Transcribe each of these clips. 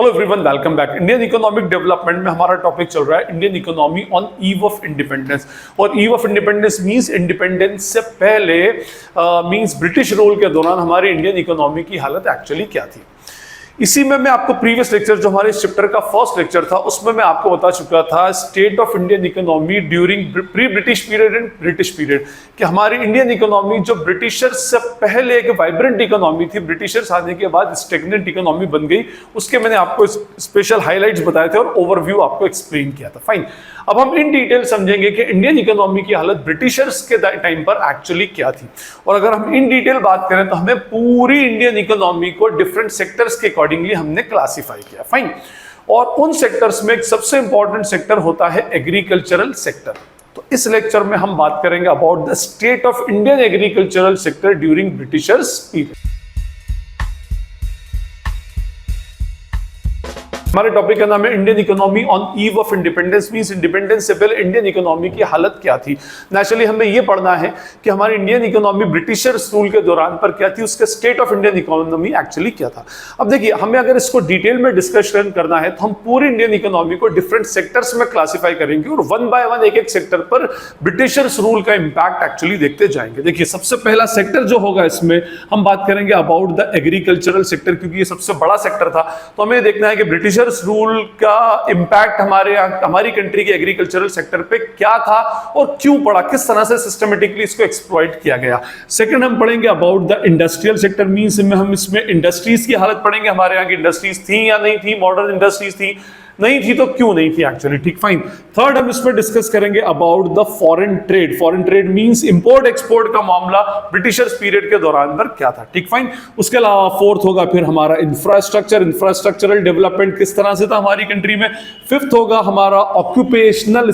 Hello everyone, welcome back. Indian economic development में हमारा topic चल रहा है Indian economy on eve of independence. और eve of independence means independence से पहले मींस ब्रिटिश रूल के दौरान हमारी इंडियन इकोनॉमी की हालत एक्चुअली क्या थी। इसी में मैं आपको प्रीवियस लेक्चर जो हमारे इस चैप्टर का फर्स्ट लेक्चर था उसमें मैं आपको बता चुका था state of Indian economy during pre British period and British period, कि हमारी इंडियन इकोनॉमी जो ब्रिटिशर्स से पहले एक वाइब्रेंट इकोनॉमी थी, ब्रिटिशर्स आने के बाद स्टेगनेंट इकोनॉमी बन गई। उसके मैंने आपको स्पेशल हाईलाइट्स बताए थे और ओवरव्यू आपको एक्सप्लेन किया था। फाइन, अब हम इन डिटेल समझेंगे कि इंडियन इकोनॉमी की हालत ब्रिटिशर्स के टाइम पर एक्चुअली क्या थी। और अगर हम इन डिटेल बात करें तो हमें पूरी इंडियन इकोनॉमी को डिफरेंट सेक्टर्स के अकॉर्डिंगली हमने क्लासिफाई किया। फाइन, और उन सेक्टर्स में एक सबसे इंपॉर्टेंट सेक्टर होता है एग्रीकल्चरल सेक्टर। तो इस लेक्चर में हम बात करेंगे about the state of Indian agricultural sector during Britishers period. हमारे टॉपिक का नाम है Indian economy on eve of independence, means independence से पहले इंडियन इकोनॉमी की हालत क्या थी। नेचुरली हमें यह पढ़ना है कि हमारी इंडियन इकोनॉमी ब्रिटिशर्स रूल के दौरान पर क्या थी, उसका state of Indian economy actually क्या था। अब देखिए, हमें अगर इसको डिटेल में डिस्कशन करना है तो हम पूरी इंडियन इकोनॉमी को डिफरेंट सेक्टर्स में क्लासिफाई करेंगे और वन बाय वन एक एक सेक्टर पर ब्रिटिशर्स रूल का इंपैक्ट एक्चुअली देखते जाएंगे। देखिए, सबसे पहला सेक्टर जो होगा इसमें हम बात करेंगे अबाउट द एग्रीकल्चरल सेक्टर, क्योंकि ये सबसे बड़ा सेक्टर था। तो हमें देखना है कि ब्रिटिशर्स रूल का इंपैक्ट हमारी कंट्री के एग्रीकल्चरल सेक्टर पे क्या था और क्यों पड़ा, किस तरह से सिस्टमेटिकली इसको एक्सप्लॉइट किया गया। सेकंड हम पढ़ेंगे about the industrial sector, means हम इसमें इंडस्ट्रीज की हालत पढ़ेंगे, हमारे यहाँ की इंडस्ट्रीज थी या नहीं थी, मॉडर्न इंडस्ट्रीज थी, नहीं थी तो क्यों नहीं थी एक्चुअली। ठीक, फाइन। थर्ड हम इसमें डिस्कस करेंगे about the foreign trade. Foreign trade means import export का मामला ब्रिटिशर्स पीरियड के दौरान पर क्या था। ठीक, फाइन। उसके अलावा फोर्थ होगा फिर हमारा इंफ्रास्ट्रक्चरल डेवलपमेंट किस तरह से था हमारी कंट्री में। फिफ्थ होगा हमारा ऑक्यूपेशनल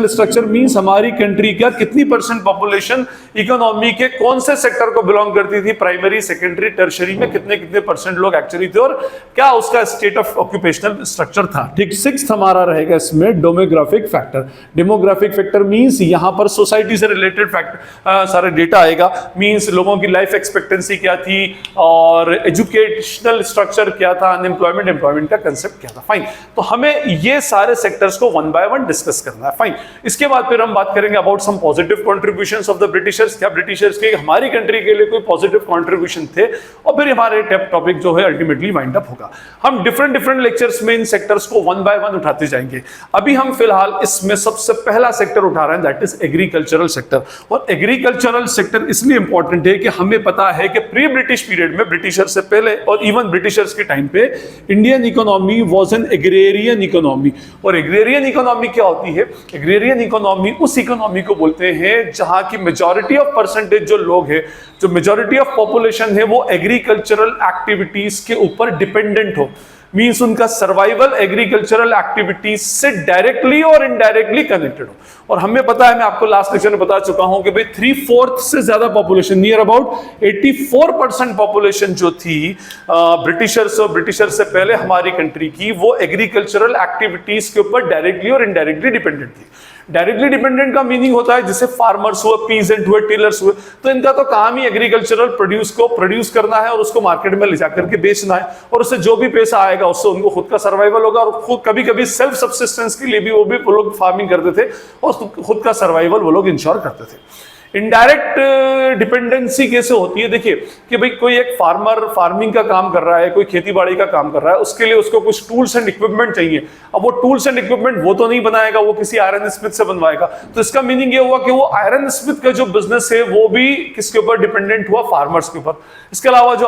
स्ट्रक्चर मींस हमारी कंट्री का कितनी परसेंट पॉपुलेशन इकोनॉमी के कौन से सेक्टर को बिलोंग करती थी, प्राइमरी, सेकेंडरी, टर्शरी में कितने परसेंट लोग एक्चुअली थे और क्या उसका स्टेट ऑफ ऑक्यूपेशनल स्ट्रक्चर था। ठीक, सिक्स्थ हमारा रहेगा इसमें डेमोग्राफिक फैक्टर मींस यहां पर सोसाइटी से रिलेटेड फैक्टर सारे डेटा आएगा, मींस लोगों की लाइफ एक्सपेक्टेंसी क्या थी और एजुकेशनल स्ट्रक्चर क्या था, एम्प्लॉयमेंट का कंसेप्ट क्या था। फाइन, तो हमें ये सारे सेक्टर्स को वन बाय वन डिस्कस करना है। फाइन, इसके बाद फिर हम बात करेंगे about some positive contributions of the Britishers. क्या ब्रिटिशर्स के हमारी कंट्री के लिए कोई पॉजिटिव कंट्रीब्यूशन थे, और फिर हमारे टॉपिक जो है अल्टीमेटली वाइंड अप होगा। हम डिफरेंट लेक्चर्स में इन सेक्टर्स को वन बाय वन उठाते जाएंगे। अभी हम फिलहाल इसमें सबसे पहला सेक्टर उठा रहे हैं, दैट इज एग्रीकल्चरल सेक्टर। और एग्रीकल्चरल सेक्टर इसलिए इंपॉर्टेंट है कि हमें पता है कि प्री ब्रिटिश पीरियड में, ब्रिटिशर्स से पहले और इवन ब्रिटिशर्स के टाइम पे, Indian economy was an agrarian economy. और एग्रेरियन इकोनॉमी क्या होती है? एग्रेरियन इकोनॉमी उस इकोनॉमी को बोलते हैं जहां की मेजॉरिटी ऑफ परसेंटेज जो लोग हैं, जो मेजॉरिटी ऑफ पॉपुलेशन है, वो एग्रीकल्चरल एक्टिविटीज के ऊपर डिपेंडेंट हो। मींस उनका सर्वाइवल एग्रीकल्चरल एक्टिविटीज से डायरेक्टली और इनडायरेक्टली कनेक्टेड हो। और हमें पता है, मैं आपको लास्ट लेक्चर में बता चुका हूं कि भाई 3/4 से ज्यादा पॉपुलेशन, नियर अबाउट 84% पॉपुलेशन जो थी ब्रिटिशर्स और ब्रिटिशर्स से पहले हमारी कंट्री की, वो एग्रीकल्चरल एक्टिविटीज के ऊपर डायरेक्टली और इनडायरेक्टली डिपेंडेंट थी। डायरेक्टली डिपेंडेंट का मीनिंग होता है जैसे फार्मर्स हुए, पीजेंट हुए, टिलर्स हुए, तो इनका तो काम ही एग्रीकल्चरल प्रोड्यूस करना है और उसको मार्केट में ले जाकर के बेचना है, और उससे जो भी पैसा आएगा उससे उनको खुद का सर्वाइवल होगा। और खुद कभी सेल्फ सब्सिस्टेंस के लिए भी वो लोग फार्मिंग करते थे और खुद का सर्वाइवल वो लोग इंश्योर करते थे। इनडायरेक्ट डिपेंडेंसी कैसे होती है? देखिए कि भाई कोई एक फार्मर फार्मिंग का काम कर रहा है, कोई खेती बाड़ी का काम कर रहा है, उसके लिए उसको कुछ टूल्स एंड इक्विपमेंट चाहिए। अब वो टूल्स एंड इक्विपमेंट वो तो नहीं बनाएगा, वो किसी आयरन स्मिथ से बनवाएगा। तो इसका मीनिंग ये हुआ कि वो आयरन स्मिथ का जो बिजनेस है वो भी किसके ऊपर डिपेंडेंट हुआ? फार्मर्स के ऊपर। इसके अलावा जो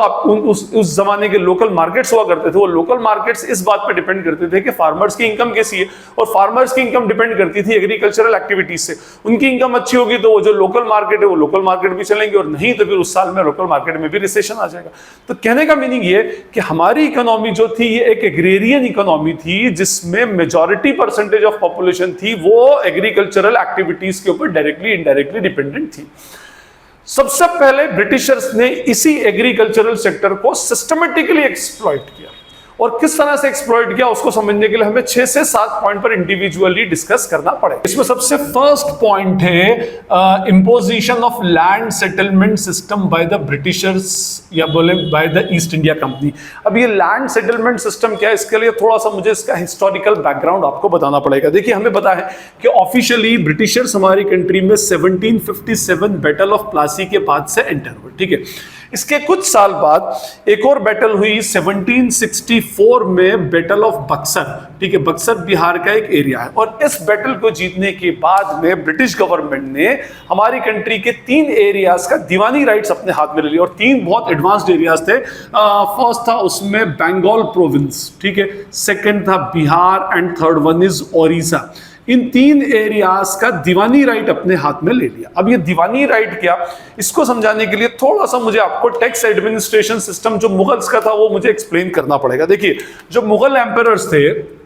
उस जमाने के लोकल मार्केट्स हुआ करते थे, वो लोकल मार्केट्स इस बात पर डिपेंड करते थे कि फार्मर्स की इनकम कैसी है, और फार्मर्स की इनकम डिपेंड करती थी एग्रीकल्चरल एक्टिविटीज से। उनकी इनकम अच्छी होगी तो वो जो लोकल मार्केट है वो लोकल मार्केट भी चलेंगे, और नहीं तो फिर उस साल में लोकल मार्केट में भी रिसेशन आ जाएगा। तो कहने का मीनिंग ये कि हमारी इकोनॉमी जो थी ये एक एग्रेरियन इकोनॉमी थी, जिसमें मेजॉरिटी परसेंटेज ऑफ पॉपुलेशन थी वो एग्रीकल्चरल एक्टिविटीज के ऊपर डायरेक्टली इनडायरेक्टली डिपेंडेंट थी। सबसे पहले ब्रिटिशर्स ने इसी एग्रीकल्चरल सेक्टर को सिस्टमेटिकली एक्सप्लॉइट किया। और किस तरह से एक्सप्लॉइट किया उसको समझने के लिए हमें 6 से 7 पॉइंट पर इंडिविजुअली डिस्कस करना पड़ेगा। इसमें सबसे फर्स्ट पॉइंट है imposition of land settlement system by the Britishers या बोले by the east India company. अब ये लैंड सेटलमेंट सिस्टम क्या है, इसके लिए थोड़ा सा मुझे इसका हिस्टोरिकल बैकग्राउंड आपको बताना पड़ेगा। देखिए हमें पता है कि ऑफिशियली ब्रिटिशर्स हमारी कंट्री में 1757 बैटल ऑफ प्लासी के बाद से एंटर हुए, ठीक है। इसके कुछ साल बाद एक और बैटल हुई 1764 में, बैटल ऑफ बक्सर, ठीक है। बक्सर बिहार का एक एरिया है और इस बैटल को जीतने के बाद में ब्रिटिश गवर्नमेंट ने हमारी कंट्री के 3 एरियाज का दीवानी राइट्स अपने हाथ में ले लिया और 3 बहुत एडवांस्ड एरियाज थे। फर्स्ट था उसमें बंगाल प्रोविंस, ठीक है, सेकंड था Bihar and third one is Odisha. In 3 areas का दीवानी राइट अपने हाथ में ले लिया। अब ये दीवानी राइट क्या, इसको समझाने के लिए थोड़ा सा मुझे आपको टैक्स एडमिनिस्ट्रेशन सिस्टम जो मुगल्स का था वो मुझे एक्सप्लेन करना पड़ेगा। देखिए जो मुगल एम्परर्स थे,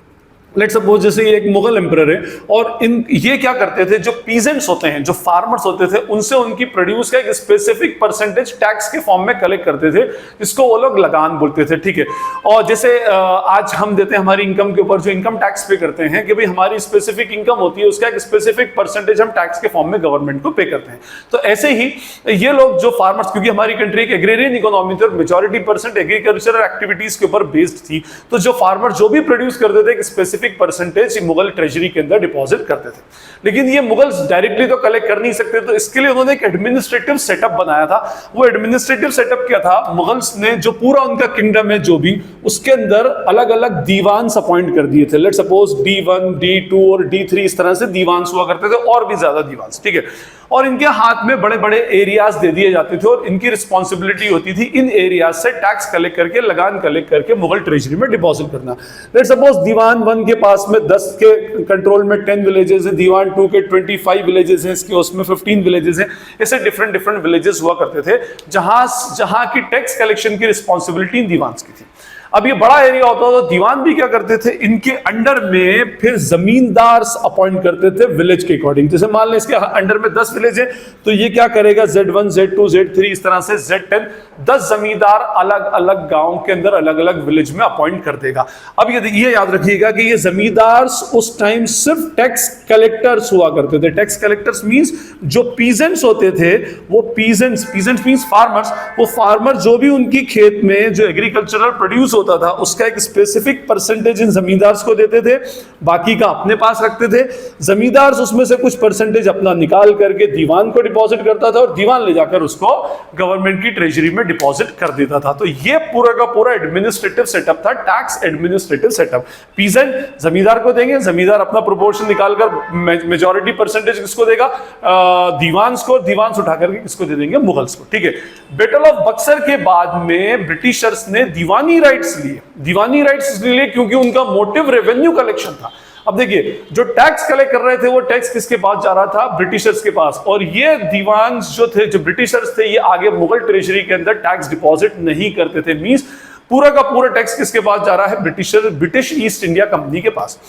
लेट्स सपोज जैसे ये एक मुगल एम्परर है और ये क्या करते थे, जो पीजेंट्स होते हैं, जो फार्मर्स होते थे, उनसे उनकी प्रोड्यूस का एक स्पेसिफिक परसेंटेज टैक्स के फॉर्म में कलेक्ट करते थे, जिसको वो लोग लगान बोलते थे, ठीक है। और जैसे आज हम देते हैं हमारी इनकम के ऊपर जो इनकम टैक्स पे करते हैं कि भाई हमारी स्पेसिफिक इनकम होती है, उसका एक स्पेसिफिक परसेंटेज हम टैक्स के फॉर्म में गवर्नमेंट को पे करते हैं। तो ऐसे ही ये लोग जो फार्मर्स, क्योंकि हमारी कंट्री एक एग्रेरियन इकोनॉमी थी और मेजॉरिटी परसेंट एग्रीकल्चरल एक्टिविटीज के ऊपर बेस्ड थी, तो जो फार्मर जो भी प्रोड्यूस करते थे एक स्पेसिफिक परसेंटेज मुगल ट्रेजरी के अंदर डिपॉजिट करते थे। लेकिन ये मुगल्स डायरेक्टली तो कलेक्ट कर नहीं सकते, तो इसके लिए उन्होंने एक एडमिनिस्ट्रेटिव सेटअप बनाया था। वो एडमिनिस्ट्रेटिव सेटअप क्या था, मुगल्स ने जो पूरा उनका किंगडम है जो भी, उसके अंदर अलग अलग दीवान्स अपॉइंट कर दिए थे। लेट्स सपोज D1, D2 और D3 इस तरह से दीवान्स हुआ करते थे, और भी ज्यादा दीवान्स, ठीक है। और इनके हाथ में बड़े बड़े एरियाज दे दिए जाते थे और इनकी रिस्पॉन्सिबिलिटी होती थी इन एरियाज से टैक्स कलेक्ट करके, लगान कलेक्ट करके मुगल ट्रेजरी में डिपॉजिट करना। लेट्स सपोज दीवान 1 के पास में 10 के कंट्रोल में 10 विलेजेस है, दीवान 2 के 25 विलेजेस हैं, इसके उसमें 15 विलेजेस हैं। ऐसे डिफरेंट डिफरेंट विलेजेस हुआ करते थे जहां की टैक्स कलेक्शन की रिस्पॉन्सिबिलिटी इन दीवान्स की थी। अब ये बड़ा एरिया होता था तो दीवान भी क्या करते थे, इनके अंडर में फिर जमींदार अपॉइंट करते थे विलेज के अकॉर्डिंग। जैसे मान लें इसके अंडर में 10 विलेज है तो ये क्या करेगा, Z1, Z2, Z3 इस तरह से Z10 10 जमींदार अलग अलग गांव के अंदर अलग अलग विलेज में अपॉइंट कर देगा। अब ये याद रखिएगा कि ये जमींदार उस टाइम सिर्फ टैक्स कलेक्टर्स हुआ करते थे। टैक्स कलेक्टर्स मींस जो पीजेंट्स होते थे, वो पीजेंट्स मींस फार्मर्स, वो फार्मर जो भी उनकी खेत में जो एग्रीकल्चरल प्रोड्यूस होता था उसका एक स्पेसिफिक परसेंटेज इन जमींदार्स को देते थे, बाकी का अपने पास रखते थे। जमींदार्स उसमें से कुछ परसेंटेज अपना निकाल करके दीवान को डिपॉजिट करता था और दीवान ले जाकर उसको गवर्नमेंट की ट्रेजरी में डिपॉजिट कर देता था। तो ये पूरा का पूरा एडमिनिस्ट्रेटिव सेटअप था, टैक्स एडमिनिस्ट्रेटिव सेटअप। पीजेंट जमींदार को देंगे, जमींदार अपना प्रोपोर्शन निकालकर मेजॉरिटी परसेंटेज किसको देगा, दीवान्स को, दीवान्स उठा करके किसको दे देंगे, मुगल्स को, ठीक है। बैटल ऑफ बक्सर के बाद में ब्रिटिशर्स ने दीवानी राइट्स लिए। दीवानी राइट्स इसलिए क्योंकि उनका मोटिव रेवेन्यू कलेक्शन था। अब देखिए जो टैक्स कलेक्ट कर रहे थे वो टैक्स किसके पास जा रहा था, ब्रिटिशर्स के पास। और ये दीवान्स जो थे, जो ब्रिटिशर्स थे, ये आगे मुगल ट्रेजरी के अंदर टैक्स डिपॉजिट नहीं करते थे। मींस पूरा का पूरा टैक्स किसके पास जा रहा है, ब्रिटिश ईस्ट इंडिया कंपनी के पास।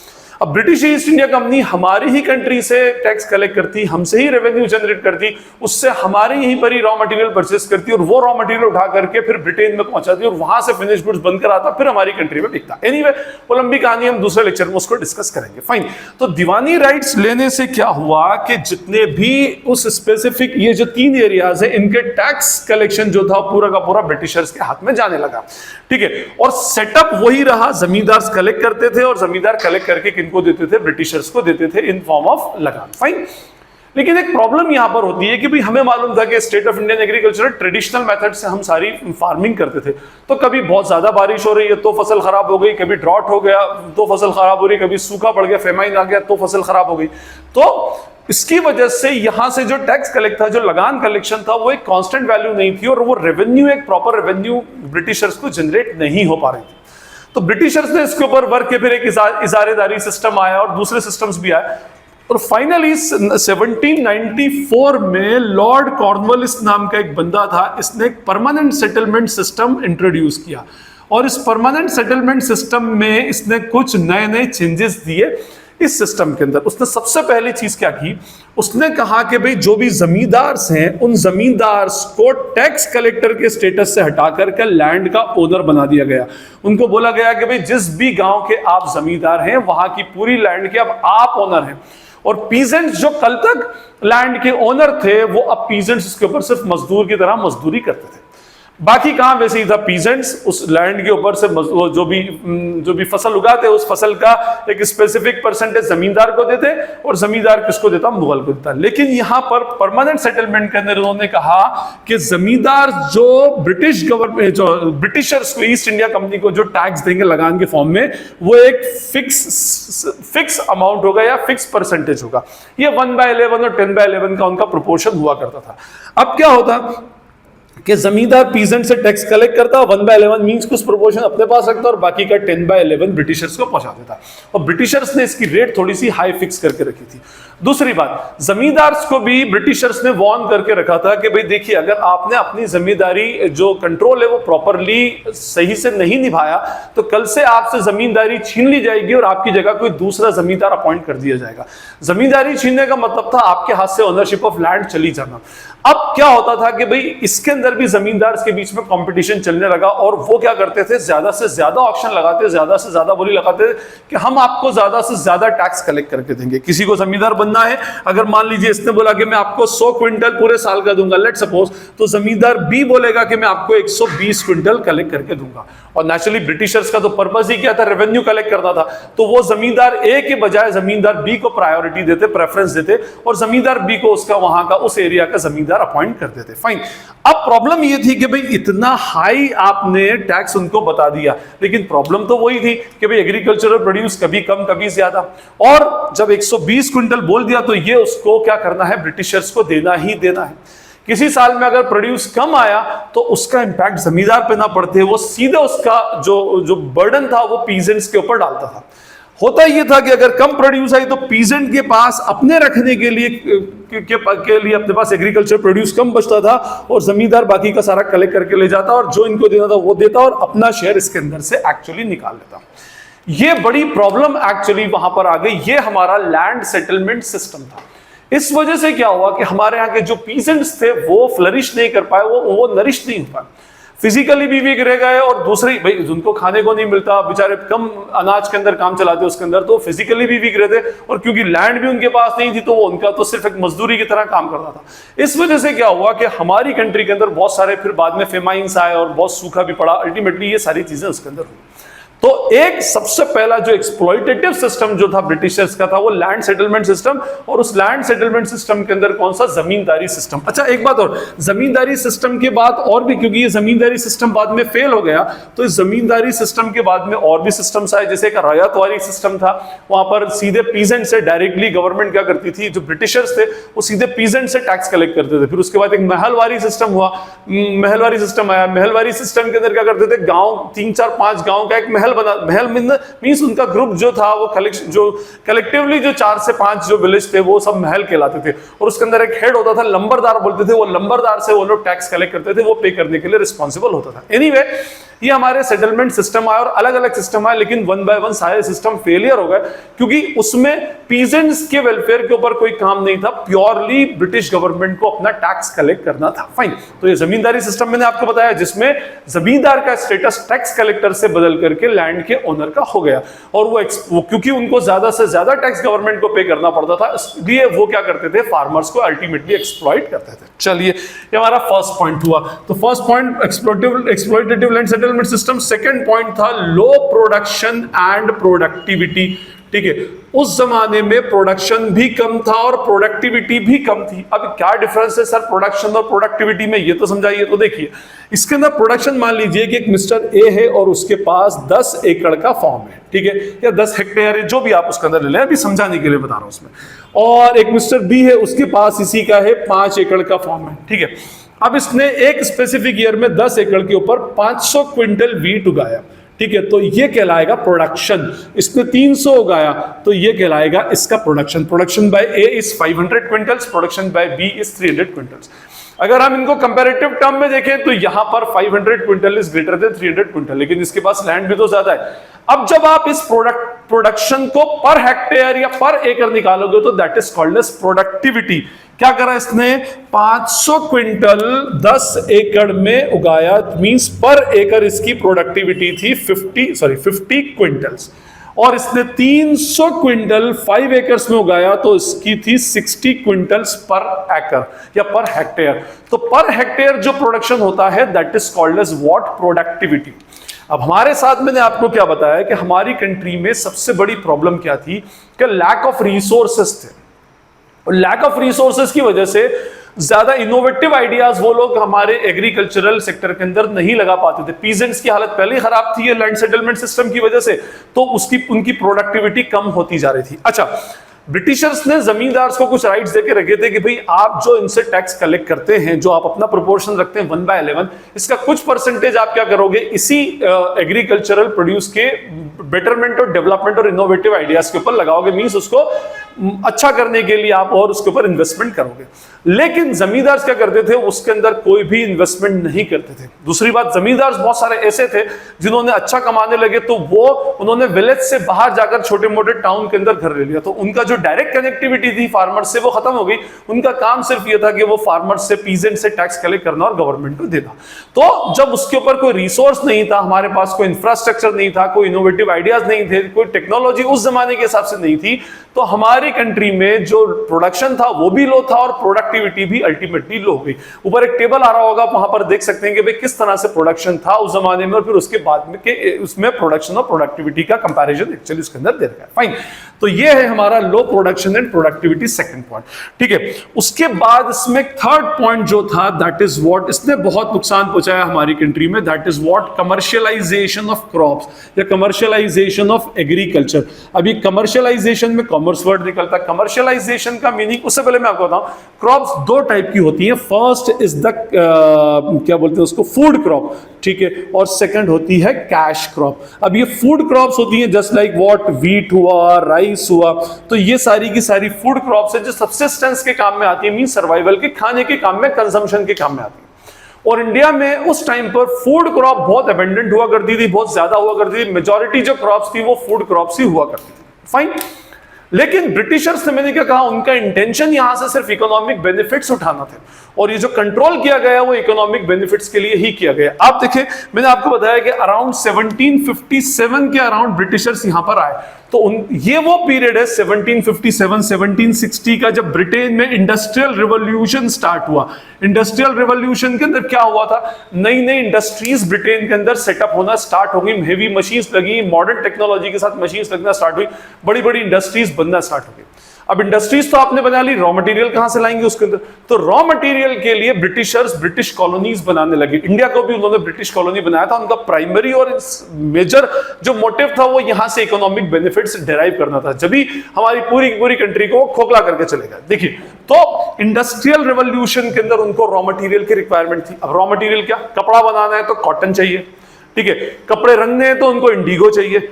अब ब्रिटिश ईस्ट इंडिया कंपनी हमारी ही कंट्री से टैक्स कलेक्ट करती, हमसे ही रेवेन्यू जनरेट करती, उससे हमारे यहीं पर ही रॉ मटेरियल परचेस करती और वो रॉ मटेरियल उठा करके फिर ब्रिटेन में पहुंचाती और वहां से फिनिश गुड्स बनकर आता, फिर हमारी कंट्री में बिकता। एनीवे वो लंबी कहानी हम दूसरे लेक्चर में उसको डिस्कस करेंगे। फाइन। तो दीवानी राइट्स लेने से क्या हुआ कि जितने भी उस स्पेसिफिक ये जो 3 एरियाज है इनके टैक्स कलेक्शन जो था पूरा का पूरा ब्रिटिशर्स के हाथ में जाने लगा, ठीक है। और सेटअप वही रहा, जमींदार कलेक्ट करते थे और जमींदार कलेक्ट करके को देते थे, ब्रिटिशर्स को देते थे इन फॉर्म ऑफ लगान। फाइन। लेकिन एक प्रॉब्लम यहां पर होती है कि भाई हमें मालूम था कि state of Indian agriculture traditional method से हम सारी फार्मिंग करते थे। तो कभी बहुत ज्यादा बारिश हो रही है तो फसल खराब हो गई, कभी ड्रॉट हो गया तो फसल खराब हो रही, कभी सूखा पड़ गया, फेमाइन आ गया तो फसल खराब हो गई। तो इसकी वजह से यहां से जो टैक्स कलेक्ट था, जो लगान कलेक्शन था, वो एक कांस्टेंट वैल्यू नहीं थी और वो रेवेन्यू, एक प्रॉपर रेवेन्यू ब्रिटिशर्स को जनरेट नहीं हो पा रही थी। तो ब्रिटिशर्स ने इसके ऊपर वर्क के फिर एक इजारेदारी सिस्टम आया और दूसरे सिस्टम्स भी आए और फाइनली 1794 में लॉर्ड कॉर्नवालिस नाम का एक बंदा था, इसने एक परमानेंट सेटलमेंट सिस्टम इंट्रोड्यूस किया और इस परमानेंट सेटलमेंट सिस्टम में इसने कुछ नए नए चेंजेस दिए। इस सिस्टम के अंदर उसने सबसे पहली चीज क्या की, उसने कहा कि भाई जो भी जमींदार हैं उन जमींदार को टैक्स कलेक्टर के स्टेटस से हटा करके लैंड का ओनर बना दिया गया। उनको बोला गया कि भाई जिस भी गांव के आप जमींदार हैं वहां की पूरी लैंड के अब आप ओनर हैं, और पीजेंट्स जो कल तक लैंड के ओनर थे वो अब पीजेंट्स उसके ऊपर सिर्फ मजदूर की तरह मजदूरी करते थे। बाकी काम वैसे ही था, पीजेंट्स उस लैंड के ऊपर से जो भी फसल उगाते उस फसल का एक स्पेसिफिक परसेंटेज जमींदार को देते, और जमींदार किसको देता, मुगल को देता। लेकिन यहां पर परमानेंट सेटलमेंट के अंदर उन्होंने कहा कि जमींदार जो ब्रिटिश गवर्नमेंट जो ब्रिटिशर्स को ईस्ट इंडिया कंपनी को जो टैक्स देंगे लगान के फॉर्म में, वो एक फिक्स अमाउंट होगा या फिक्स परसेंटेज होगा। ये 1/11 और 10/11 का उनका प्रोपोर्शन हुआ करता था। अब क्या होता कि जमींदार पीजेंट से टैक्स कलेक्ट करता, 1/11 मींस कुछ प्रोपोर्शन अपने पास रखता और बाकी का 10/11 ब्रिटिशर्स को पहुंचा देता। और ब्रिटिशर्स ने इसकी रेट थोड़ी सी हाई फिक्स करके रखी थी। दूसरी बात, जमींदार को भी ब्रिटिशर्स ने वार्न करके रखा था कि भाई देखिए, अगर आपने अपनी जमींदारी जो कंट्रोल है वो प्रॉपरली सही से नहीं निभाया तो कल से आपसे जमींदारी छीन ली जाएगी और आपकी जगह कोई दूसरा जमींदार अपॉइंट कर दिया जाएगा। जमींदारी छीनने का मतलब था आपके हाथ से ओनरशिप ऑफ लैंड चली जाना। अब क्या होता था कि भाई इसके अंदर भी जमींदार के बीच में कंपटीशन चलने लगा, और वो क्या करते थे, ज्यादा से ज्यादा ऑक्शन लगाते, ज्यादा से ज्यादा बोली लगाते कि हम आपको ज्यादा से ज्यादा टैक्स कलेक्ट करके देंगे। किसी को जमींदार बनना है, अगर मान लीजिए इसने बोला कि मैं आपको 100 क्विंटल पूरे साल का दूंगा, लेट सपोज, तो जमींदार बी बोलेगा कि मैं आपको 120 क्विंटल कलेक्ट करके दूंगा। और नेचुरली ब्रिटिशर्स का तो पर्पस ही क्या था, रेवेन्यू कलेक्ट करना था। तो वो जमींदार ए के बजाय जमींदार बी को प्रायोरिटी देते, प्रेफरेंस देते, और जमींदार बी को उसका वहां का उस एरिया का जमींदार अपॉइंट कर देते। फाइन। अब प्रॉब्लम ये थी कि भाई इतना हाई आपने टैक्स उनको बता दिया, लेकिन प्रॉब्लम तो वही थी कि भाई एग्रीकल्चरल प्रोड्यूस कभी कम कभी ज्यादा, और जब 120 क्विंटल बोल दिया तो ये उसको क्या करना है, ब्रिटिशर्स को देना ही देना है। किसी साल में अगर प्रोड्यूस कम आया तो उसका इंपैक्ट जमींदार पे ना पड़ते, वो सीधे उसका जो बर्डन था वो पीजेंट्स के ऊपर डालता था। होता ये था कि अगर कम प्रोड्यूस आई तो पीजेंट के पास अपने रखने के लिए अपने पास एग्रीकल्चर प्रोड्यूस कम बचता था, और जमींदार बाकी का सारा कलेक्ट करके ले जाता और जो इनको देना था वो देता और अपना शेयर इसके अंदर से एक्चुअली निकाल लेता। ये बड़ी प्रॉब्लम एक्चुअली वहां पर आ गई। ये हमारा लैंड सेटलमेंट सिस्टम था। इस वजह से क्या हुआ कि हमारे यहाँ के जो पीजेंट्स थे वो फ्लरिश नहीं कर पाए, वो नरिश नहीं हो पाए, फिजिकली भी वीक रह गए, और दूसरी भाई जिनको खाने को नहीं मिलता, बेचारे कम अनाज के अंदर काम चलाते उसके अंदर, तो फिजिकली भी वीक रहते, और क्योंकि लैंड भी उनके पास नहीं थी तो वो उनका तो सिर्फ एक मजदूरी की तरह काम करता था। इस वजह से क्या हुआ कि हमारी कंट्री के अंदर बहुत सारे फिर बाद में फेमाइन्स आए और बहुत सूखा भी पड़ा। अल्टीमेटली ये सारी चीजें उसके अंदर हुई। तो एक सबसे पहला जो एक्सप्लॉइटेटिव सिस्टम जो था ब्रिटिशर्स का था वो लैंड सेटलमेंट सिस्टम, और उस लैंड सेटलमेंट सिस्टम के अंदर कौन सा, जमींदारी सिस्टम। अच्छा एक बात और, जमींदारी सिस्टम के बाद और भी, क्योंकि ये जमींदारी सिस्टम बाद में फेल हो गया, तो इस जमींदारी सिस्टम के बाद में और भी सिस्टम्स आए, जैसे एक रयातवारी सिस्टम था। वहां पर सीधे पीजेंट से डायरेक्टली गवर्नमेंट क्या करती थी, जो ब्रिटिशर्स थे वो सीधे पीजेंट से टैक्स कलेक्ट करते थे। फिर उसके बाद एक महलवारी सिस्टम हुआ, महलवारी सिस्टम आया। महलवारी सिस्टम के अंदर क्या करते थे, गांव 3-4-5 गांव का एक महल मींस उनका ग्रुप जो था वो कलेक्टिवली जो 4 से 5 जो विलेज थे वो सब महल कहलाते थे, और उसके अंदर एक हेड होता था, लंबरदार बोलते थे। वो लंबरदार से वो लोग टैक्स कलेक्ट करते थे, वो पे करने के लिए रिस्पॉन्सिबल होता था। एनीवे, ये हमारे सेटलमेंट सिस्टम आए और अलग अलग सिस्टम आए, लेकिन 1 बाय 1 सारे सिस्टम फेलियर हो गए, क्योंकि उसमें पीजेंट्स के वेलफेयर के ऊपर कोई काम नहीं था, प्योरली ब्रिटिश गवर्नमेंट को अपना टैक्स कलेक्ट करना था। फाइन। तो ये जमींदारी सिस्टम मैंने आपको बताया, जिसमें जमींदार का स्टेटस टैक्स कलेक्टर से बदल करके लैंड के ओनर का हो गया, और वो क्योंकि उनको ज्यादा से ज्यादा टैक्स गवर्नमेंट को पे करना पड़ता था, इसलिए वो क्या करते थे, फार्मर्स को अल्टीमेटली एक्सप्लॉइट करते थे। चलिए, ये हमारा फर्स्ट पॉइंट हुआ। तो first point exploitative land settlement system. Second point था लो प्रोडक्शन एंड प्रोडक्टिविटी। ठीक है, उस जमाने में प्रोडक्शन भी कम था और प्रोडक्टिविटी भी कम थी। अब क्या डिफरेंस है सर प्रोडक्शन और प्रोडक्टिविटी में, ये तो समझाइए। तो देखिए, इसके अंदर प्रोडक्शन मान लीजिए कि एक मिस्टर ए है और उसके पास 10 एकड़ का फार्म है, ठीक है, या 10 हेक्टेयर है, जो भी आप उसके अंदर ले लें, अभी समझाने के लिए बता रहा हूं उसमें। और एक मिस्टर बी है, उसके पास इसी का है 5 एकड़ का फार्म है, ठीक है। अब इसने एक स्पेसिफिक ईयर में 10 एकड़ के ऊपर 500 क्विंटल वीट उगाया, ठीक है, तो ये कहलाएगा प्रोडक्शन। इसने 300 उगाया तो ये कहलाएगा इसका production. Production by A is 500 quintals, production by B is 300 quintals. अगर हम इनको कंपैरेटिव टर्म में देखें तो यहां पर 500 quintal is greater than 300 quintal, लेकिन इसके पास लैंड भी तो ज्यादा है। अब जब आप इस प्रोडक्शन को पर हेक्टेयर या पर एकड़ निकालोगे तो that is called as productivity. क्या करा इसने, 500 क्विंटल 10 एकड़ में उगाया, मींस पर एकड़ इसकी प्रोडक्टिविटी थी 50 क्विंटल्स। और इसने 300 क्विंटल 5 एकर्स में उगाया तो इसकी थी 60 क्विंटल्स पर एकड़ या पर हेक्टेयर। तो पर हेक्टेयर जो प्रोडक्शन होता है that is called as what, productivity. अब हमारे साथ मैंने आपको क्या बताया कि हमारी कंट्री में सबसे बड़ी प्रॉब्लम क्या थी कि लैक ऑफ रिसोर्सेस थे, और लैक ऑफ रिसोर्सेस की वजह से ज्यादा इनोवेटिव आइडियाज वो लोग हमारे एग्रीकल्चरल सेक्टर के अंदर नहीं लगा पाते थे। पीजेंट्स की हालत पहले ही खराब थी लैंड सेटलमेंट सिस्टम की वजह से, तो उनकी प्रोडक्टिविटी कम होती जा रही थी। अच्छा, ब्रिटिशर्स ने जमींदार्स को कुछ राइट्स देके रखे थे कि भाई आप जो इनसे टैक्स कलेक्ट करते हैं, जो आप अपना प्रोपोर्शन रखते हैं 1/11, इसका कुछ परसेंटेज आप क्या करोगे, इसी एग्रीकल्चरल प्रोड्यूस के बेटरमेंट और डेवलपमेंट और इनोवेटिव आइडियाज के ऊपर लगाओगे, मींस उसको अच्छा करने के लिए आप और उसके ऊपर इन्वेस्टमेंट करोगे। लेकिन जमींदार क्या करते थे, उसके अंदर कोई भी इन्वेस्टमेंट नहीं करते थे। दूसरी बात, जमींदार बहुत सारे ऐसे थे जिन्होंने अच्छा कमाने लगे तो उन्होंने विलेज से बाहर जाकर छोटे मोटे टाउन के अंदर घर ले लिया, तो उनका जो डायरेक्ट कनेक्टिविटी थी फार्मर से वो खत्म हो गई। उनका काम सिर्फ ये था कि वो फार्मर से, पीजेंट से टैक्स कलेक्ट करना और गवर्नमेंट को देना। तो जब उसके ऊपर कोई रिसोर्स नहीं था, हमारे पास कोई इंफ्रास्ट्रक्चर नहीं था, कोई इनोवेटिव आइडियाज नहीं थे, कोई टेक्नोलॉजी उस जमाने के हिसाब से नहीं थी, तो हमारी कंट्री में जो प्रोडक्शन था वो भी लो था और प्रोडक्टिविटी भी अल्टीमेटली लो हो गई। ऊपर एक टेबल आ रहा होगा, वहां पर देख सकते हैं कि भाई किस तरह से प्रोडक्शन था उस जमाने में और फिर उसके बाद में के उसमें प्रोडक्शन और प्रोडक्टिविटी का कंपैरिजन एक्चुअली उसके अंदर दे रखा है। फाइन, तो ये है हमारा low production and productivity second point. ठीक है, उसके बाद इसमें थर्ड पॉइंट जो था दैट इज व्हाट, इसने बहुत नुकसान पहुंचाया हमारी कंट्री में, that is what, commercialisation of crops या कमर्शियलाइजेशन ऑफ एग्रीकल्चर। अभी कमर्शियलाइजेशन में कॉमर्स वर्ड निकलता है। कमर्शियलाइजेशन का मीनिंग, उससे पहले मैं आपको बताऊं, क्रॉप्स दो टाइप की होती हैं। फर्स्ट इज द क्या बोलते हैं उसको, फूड क्रॉप, ठीक है, और सेकंड होती है कैश क्रॉप। अब ये फूड क्रॉप्स होती हैं जस्ट लाइक व्हाट, व्हीट हुआ, राइस हुआ, तो ये सारी की सारी फूड क्रॉप्स है जो सब्सिस्टेंस के काम में आती है, मीन सर्वाइवल के, खाने के काम में, कंजम्पशन के काम में आती है। और इंडिया में उस टाइम पर फूड क्रॉप बहुत अबेंडेंट हुआ करती थी, बहुत ज्यादा हुआ करती थी, मेजॉरिटी जो क्रॉप्स थी वो फूड क्रॉप्स ही हुआ करती थी। फाइन, लेकिन ब्रिटिशर्स ने, मैंने क्या कहा, उनका इंटेंशन यहां से सिर्फ इकोनॉमिक बेनिफिट्स उठाना थे, और ये जो कंट्रोल किया गया वो इकोनॉमिक बेनिफिट्स के लिए ही किया गया। आप देखिए, मैंने आपको बताया कि अराउंड 1757 के अराउंड ब्रिटिशर्स यहां पर आए, तो ये वो पीरियड है 1757 1760 का, जब ब्रिटेन में इंडस्ट्रियल रिवॉल्यूशन स्टार्ट हुआ। इंडस्ट्रियल रिवॉल्यूशन के अंदर क्या हुआ था, नई नई इंडस्ट्रीज ब्रिटेन के अंदर सेटअप होना स्टार्ट हो गई, हेवी मशीन्स लगी, मॉडर्न टेक्नोलॉजी के साथ मशीन्स लगना स्टार्ट हुई, बड़ी बड़ी इंडस्ट्रीज बनना स्टार्ट हो गई। अब इंडस्ट्रीज तो आपने बना ली, रॉ मटेरियल कहां से लाएंगे उसके अंदर, तो रॉ मटेरियल के लिए ब्रिटिशर्स ब्रिटिश कॉलोनीज बनाने लगे। इंडिया को भी उन्होंने ब्रिटिश कॉलोनी बनाया था। उनका प्राइमरी और मेजर जो मोटिव था वो यहां से इकोनॉमिक बेनिफिट्स डिराइव करना था, जब भी हमारी पूरी पूरी कंट्री को खोखला करके चलेगा। देखिए, तो इंडस्ट्रियल रिवॉल्यूशन के अंदर उनको रॉ मटेरियल की रिक्वायरमेंट थी। अब रॉ मटेरियल क्या, कपड़ा बनाना है तो कॉटन चाहिए, ठीक है, कपड़े रंगने हैं तो उनको इंडिगो चाहिए,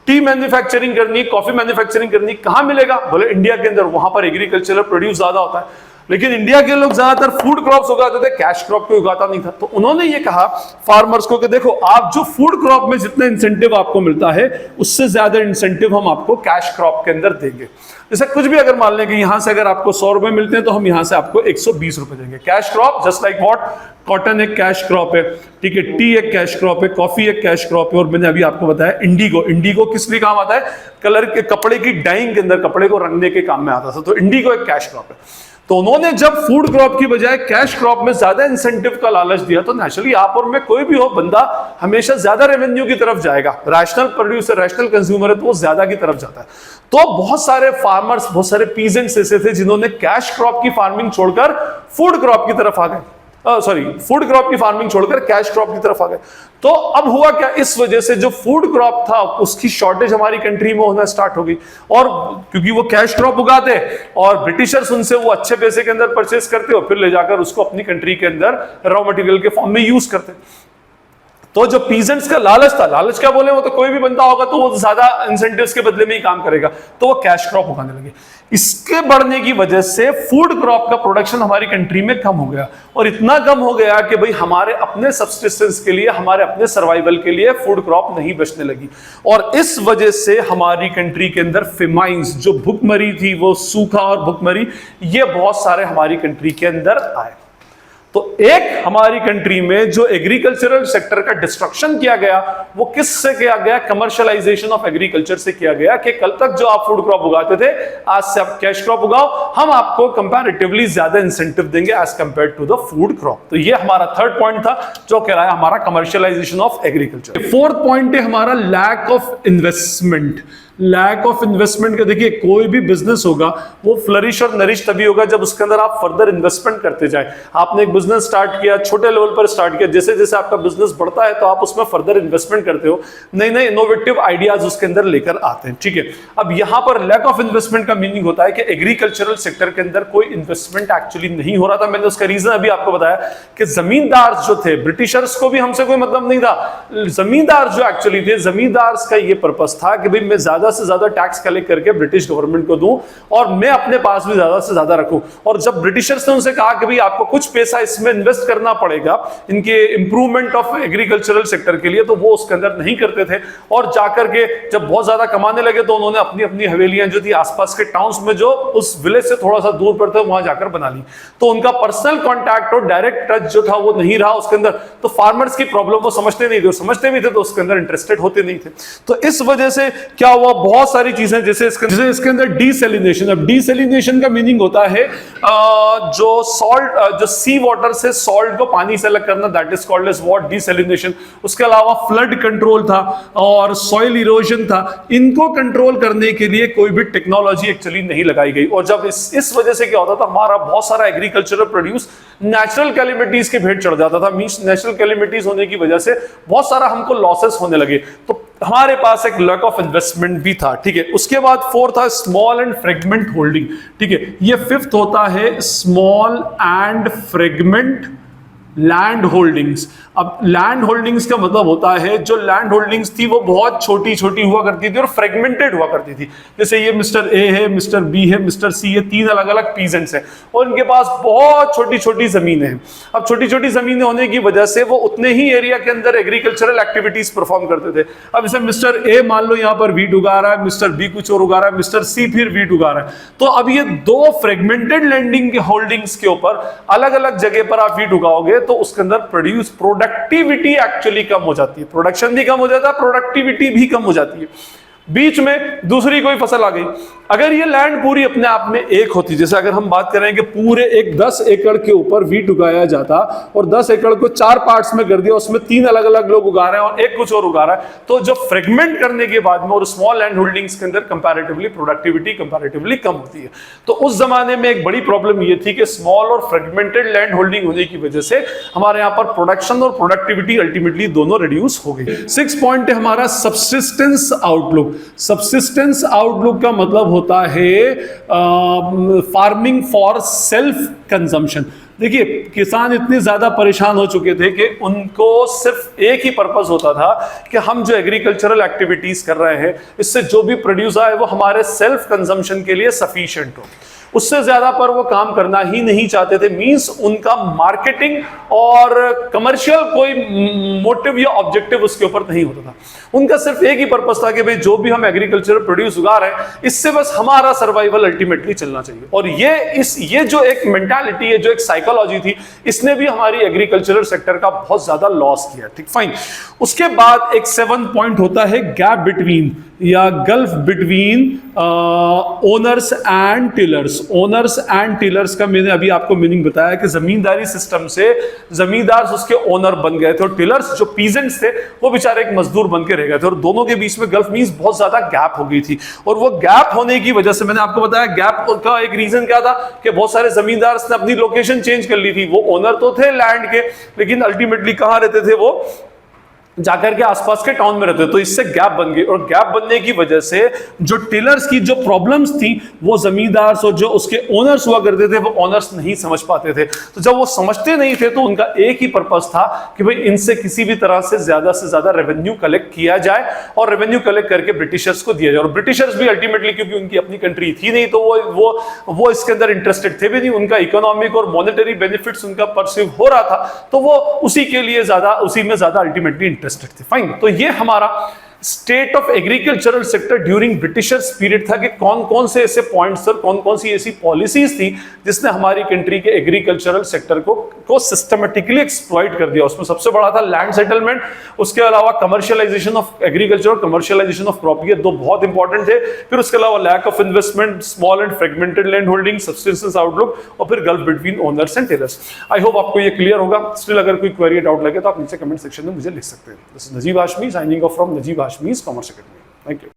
टी मैन्युफैक्चरिंग करनी, कॉफी मैन्युफैक्चरिंग करनी, कहां मिलेगा, बोले इंडिया के अंदर, वहां पर एग्रीकल्चरल प्रोड्यूस ज्यादा होता है। लेकिन इंडिया के लोग ज्यादातर फूड क्रॉप्स उगाते थे, कैश क्रॉप को उगाता नहीं था। तो उन्होंने ये कहा फार्मर्स को कि देखो, आप जो फूड क्रॉप में जितना इंसेंटिव आपको मिलता है उससे ज्यादा इंसेंटिव हम आपको कैश क्रॉप के अंदर देंगे। जैसे कुछ भी अगर मान लें कि यहां से अगर आपको 100 रुपए मिलते हैं तो हम यहां से आपको 120 रुपए देंगे। Cash crop just like what, cotton एक कैश क्रॉप है, ठीक है, टी एक कैश क्रॉप है, कॉफी एक कैश क्रॉप है, और मैंने अभी आपको बताया इंडिगो। इंडिगो किस लिए काम आता है, कलर के, कपड़े की डाइंग के अंदर, कपड़े को रंगने के काम में आता था, तो इंडिगो एक कैश क्रॉप है। तो उन्होंने जब फूड क्रॉप की बजाय कैश क्रॉप में ज्यादा इंसेंटिव का लालच दिया, तो नेचुरली आप और मैं, कोई भी हो बंदा, हमेशा ज्यादा रेवेन्यू की तरफ जाएगा। रैशनल प्रोड्यूसर, रैशनल कंज्यूमर है तो वो ज्यादा की तरफ जाता है। तो बहुत सारे फार्मर्स, बहुत सारे पीजेंट्स ऐसे थे जिन्होंने कैश क्रॉप की फार्मिंग छोड़कर फूड क्रॉप की तरफ आ गए, फूड क्रॉप की फार्मिंग छोड़कर कैश क्रॉप की तरफ आ गए। तो अब हुआ क्या, इस वजह से जो फूड क्रॉप था उसकी शॉर्टेज हमारी कंट्री में होना स्टार्ट हो गई, और क्योंकि वो कैश क्रॉप उगाते और ब्रिटिशर्स उनसे वो अच्छे पैसे के अंदर परचेस करते और फिर ले जाकर उसको अपनी कंट्री के अंदर रॉ मटेरियल के फॉर्म में यूज करते। तो जो पीजेंट्स का लालच था, लालच क्या बोले, वो तो कोई भी बंदा होगा तो वो ज्यादा इंसेंटिव्स के बदले में ही काम करेगा, तो वो कैश क्रॉप उगाने लगे। इसके बढ़ने की वजह से फूड क्रॉप का प्रोडक्शन हमारी कंट्री में कम हो गया, और इतना कम हो गया कि भाई हमारे अपने सब्सिस्टेंस के लिए, हमारे अपने सर्वाइवल के लिए फूड क्रॉप नहीं बचने लगी, और इस वजह से हमारी कंट्री के अंदर फेमाइंस, जो भुखमरी थी, वो सूखा और भुखमरी, ये बहुत सारे हमारी कंट्री के अंदर आए। तो एक हमारी कंट्री में जो एग्रीकल्चरल सेक्टर का डिस्ट्रक्शन किया गया, वो किससे किया गया? कमर्शियलाइजेशन ऑफ एग्रीकल्चर से किया गया, कि कल तक जो आप फूड क्रॉप उगाते थे, आज से आप कैश क्रॉप उगाओ, हम आपको कंपैरेटिवली ज्यादा इंसेंटिव देंगे as compare to the food crop. तो ये हमारा थर्ड पॉइंट था, जो कह रहा है हमारा commercialisation of agriculture. Fourth point है हमारा lack of investment. Lack of investment का, देखिए कोई भी बिजनेस होगा वो फ्लरिश और नरिश तभी होगा जब उसके अंदर आप फर्दर इन्वेस्टमेंट करते जाए। आपने एक बिजनेस स्टार्ट किया, छोटे लेवल पर स्टार्ट किया, जैसे जैसे आपका बिजनेस बढ़ता है तो आप उसमें फर्दर इन्वेस्टमेंट करते हो, नए नए इनोवेटिव आइडियाज उसके अंदर लेकर आते हैं, ठीक है। अब यहां पर लैक ऑफ इन्वेस्टमेंट का मीनिंग होता है कि एग्रीकल्चरल सेक्टर के अंदर कोई इन्वेस्टमेंट एक्चुअली नहीं हो रहा था। मैंने उसका रीजन अभी आपको बताया कि जमींदार जो थे, ब्रिटिशर्स को भी हमसे कोई मतलब नहीं था, जमींदार जो एक्चुअली थे, जमींदार का ये पर्पस था कि भाई मैं ज्यादा से ज्यादा टैक्स कलेक्ट करके ब्रिटिश गवर्नमेंट को दूं और मैं अपने पास भी ज्यादा से ज्यादा रखूं। और जब ब्रिटिशर्स ने उनसे कहा कि भाई आपको कुछ पैसा इसमें इन्वेस्ट करना पड़ेगा इनके इंप्रूवमेंट ऑफ एग्रीकल्चरल सेक्टर के लिए, तो वो उसके अंदर नहीं करते थे, और जाकर के जब बहुत ज्यादा कमाने लगे तो उन्होंने अपनी अपनी हवेलियां जो थी आसपास के टाउन्स में, जो उस विलेज से थोड़ा सा दूर पर थे, वहां जाकर बना ली। तो उनका पर्सनल कॉन्टैक्ट और डायरेक्ट टच जो था वो नहीं रहा उसके अंदर। तो फार्मर्स की प्रॉब्लम वो समझते नहीं थे, समझते भी थे तो उसके अंदर इंटरेस्टेड होते नहीं थे। तो इस वजह से क्या हुआ, बहुत सारी चीजें, जैसे इसके अंदर डीसैलिनेशन। अब डीसैलिनेशन का मीनिंग होता है जो सॉल्ट, जो सी वाटर से सॉल्ट को पानी से अलग करना, that is called as what, desalination. उसके अलावा फ्लड कंट्रोल था और सॉइल इरोजन था। इनको कंट्रोल करने के लिए कोई भी टेक्नोलॉजी एक्चुअली नहीं लगाई गई, और जब इस वजह से क्या होता था, हमारा बहुत सारा एग्रीकल्चरल प्रोड्यूस नेचुरल कैलेमिटीज के भेंट चढ़ जाता था। मींस नेचुरल कैलेमिटीज होने की वजह से बहुत सारा हमको लॉसेस होने लगे, तो हमारे पास एक लैक ऑफ इन्वेस्टमेंट भी था, ठीक है। उसके बाद फोर्थ था स्मॉल एंड फ्रेगमेंट होल्डिंग, ठीक है। ये फिफ्थ होता है small and fragment land holdings. अब लैंड होल्डिंग्स का मतलब होता है, जो लैंड होल्डिंग्स थी वो बहुत छोटी छोटी हुआ करती थी और फ्रेगमेंटेड हुआ करती थी। जैसे ये मिस्टर ए है, मिस्टर बी है, मिस्टर सी है, तीन अलग अलग पीजेंट्स हैं और इनके पास बहुत छोटी छोटी जमीनें हैं। अब छोटी छोटी जमीनें होने की वजह से वो उतने ही एरिया के अंदर एग्रीकल्चरल एक्टिविटीज परफॉर्म करते थे। अब जैसे मिस्टर ए मान लो यहाँ पर वीट उगा रहा है, मिस्टर बी कुछ और उगा रहा है, मिस्टर सी फिर वीट उगा रहा है, तो अब ये दो फ्रेगमेंटेड लैंडिंग के होल्डिंग्स के ऊपर अलग अलग जगह पर आप वीट उगाओगे तो उसके अंदर प्रोडक्टिविटी एक्चुअली कम हो जाती है, प्रोडक्शन भी कम हो जाता है, प्रोडक्टिविटी भी कम हो जाती है। बीच में दूसरी कोई फसल आ गई, अगर ये लैंड पूरी अपने आप में एक होती, जैसे अगर हम बात करें कि पूरे एक 10 एकड़ के ऊपर वीट उगाया जाता और 10 एकड़ को 4 पार्ट्स में कर दिया, उसमें 3 अलग अलग लोग उगा रहे हैं और एक कुछ और उगा रहा है, तो जो फ्रेगमेंट करने के बाद में और स्मॉल लैंड होल्डिंग्स के अंदर कंपैरेटिवली प्रोडक्टिविटी कंपैरेटिवली कम होती है। तो उस जमाने में एक बड़ी प्रॉब्लम ये थी कि स्मॉल और फ्रेगमेंटेड लैंड होल्डिंग होने की वजह से हमारे यहाँ पर प्रोडक्शन और प्रोडक्टिविटी अल्टीमेटली दोनों रिड्यूस हो गई। 6 पॉइंट है हमारा सब्सिस्टेंस आउटलुक। सब्सिस्टेंस आउटलुक का मतलब होता है फार्मिंग फॉर सेल्फ कंजम्पशन। देखिए किसान इतने ज्यादा परेशान हो चुके थे कि उनको सिर्फ एक ही पर्पस होता था कि हम जो एग्रीकल्चरल एक्टिविटीज कर रहे हैं इससे जो भी प्रोड्यूस आए वो हमारे सेल्फ कंजम्पशन के लिए सफिशिएंट हो, उससे ज्यादा पर वो काम करना ही नहीं चाहते थे। मींस उनका मार्केटिंग और कमर्शियल कोई मोटिव या ऑब्जेक्टिव उसके ऊपर नहीं होता था। उनका सिर्फ एक ही पर्पस था कि भाई जो भी हम एग्रीकल्चर प्रोड्यूस उगा रहे हैं इससे बस हमारा सर्वाइवल अल्टीमेटली चलना चाहिए। और ये जो एक मेंटालिटी है, जो एक साइकोलॉजी थी, इसने भी हमारी एग्रीकल्चरल सेक्टर का बहुत ज्यादा लॉस किया, ठीक फाइन। उसके बाद एक 7 पॉइंट होता है गैप बिटवीन या gulf between owners and tillers. Owners and tillers का मैंने अभी आपको मीनिंग बताया कि जमींदारी सिस्टम से जमींदार उसके ओनर बन गए थे और टिलर्स जो पीजेंट्स थे वो बेचारे एक मजदूर बन के रह गए थे, और दोनों के बीच में गल्फ मींस बहुत ज्यादा गैप हो गई थी। और वो गैप होने की वजह से मैंने आपको बताया गैप का एक रीजन क्या था कि बहुत सारे जमींदार ने अपनी लोकेशन चेंज कर ली थी। वो ओनर तो थे लैंड के, लेकिन अल्टीमेटली कहां रहते थे, वो जाकर के आसपास के टाउन में रहते, तो इससे गैप बन गई, और गैप बनने की वजह से जो टिलर्स की जो प्रॉब्लम्स थी वो जमींदार और जो उसके ओनर्स हुआ करते थे वो ओनर्स नहीं समझ पाते थे। तो जब वो समझते नहीं थे तो उनका एक ही पर्पस था कि भाई इनसे किसी भी तरह से ज्यादा रेवेन्यू कलेक्ट किया जाए और रेवेन्यू कलेक्ट करके ब्रिटिशर्स को दिया जाए। और ब्रिटिशर्स भी अल्टीमेटली, क्योंकि उनकी अपनी कंट्री थी नहीं, तो वो इसके अंदर इंटरेस्टेड थे भी नहीं, उनका इकोनॉमिक और मॉनेटरी बेनिफिट्स उनका परसीव हो रहा था, तो वो उसी में ज्यादा अल्टीमेटली इंटरेस्टेड थे। फाइन, तो ये हमारा state of agricultural sector during Britishers period था कि कौन कौन से ऐसे पॉइंट्स और कौन कौन सी ऐसी पॉलिसीज थी जिसने हमारी कंट्री के एग्रीकल्चरल सेक्टर को सिस्टमेटिकली एक्सप्लॉइट कर दिया। उसमें सबसे बड़ा था लैंड सेटलमेंट, उसके अलावा कमर्शियलाइजेशन ऑफ एग्रीकल्चर और कमर्शियलाइजेशन ऑफ क्रॉप, ये दो बहुत इंपॉर्टेंट थे। फिर उसके अलावा lack of investment, small and fragmented land holding, subsistence outlook, और फिर gulf between owners and tillers. I hope आपको ये क्लियर होगा। स्टिल अगर कोई क्वेरी डाउट लगे तो आप नीचे कमेंट सेक्शन में मुझे लिख सकते हैं। This is Najeeb Hashmi signing off from Najeeb Hashmi's Commerce Academy. Thank you.